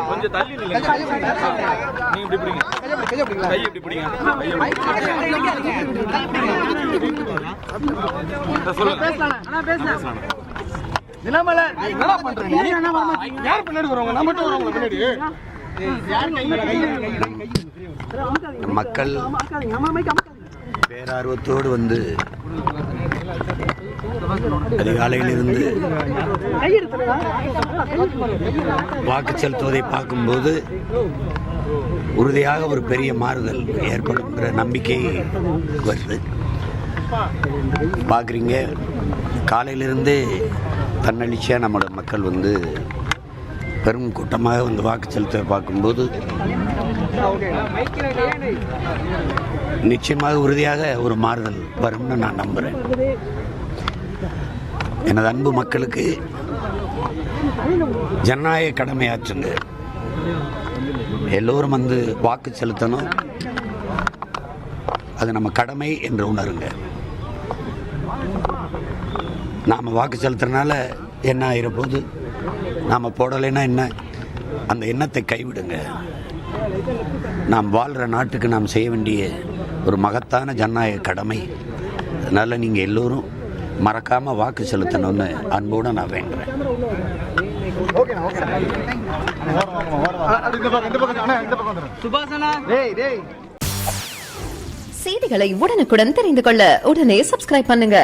கொஞ்சம் தள்ளி நீங்க இப்படி பிடிங்க, கை இப்படி பிடிங்க. மக்கள் பேரார்வத்தோடு வந்து அதிகாலையிலிருந்து வாக்கு செலுத்துவதை பார்க்கும்போது உறுதியாக ஒரு பெரிய மாறுதல் ஏற்படுங்கிற நம்பிக்கை வருது. பார்க்குறீங்க, காலையிலிருந்து தன்னெழுச்சியாக நம்மளோட மக்கள் வந்து பெரும் கூட்டமாக வந்து வாக்கு செலுத்த பார்க்கும்போது நிச்சயமாக உறுதியாக ஒரு மாறுதல் வரும்னு நான் நம்புகிறேன். எனது அன்பு மக்களுக்கு ஜனநாயக கடமையாற்றுங்க. எல்லோரும் வந்து வாக்கு செலுத்தணும். அது நம்ம கடமை என்று உணருங்க. நாம் வாக்கு செலுத்துறதுனால என்ன ஆகிற நாம் போடலைன்னா என்ன, அந்த எண்ணத்தை கைவிடுங்க. நாம் வாழ்கிற நாட்டுக்கு நாம் செய்ய வேண்டிய ஒரு மகத்தான ஜனநாயக கடமை. அதனால் நீங்கள் எல்லோரும் மறக்காமல் வாக்கு செலுத்தணும்னு அன்போடு நான் வேண்டுறேன். செய்திகளை உடனுக்குடன் தெரிந்து கொள்ள உடனே சப்ஸ்கிரைப் பண்ணுங்க.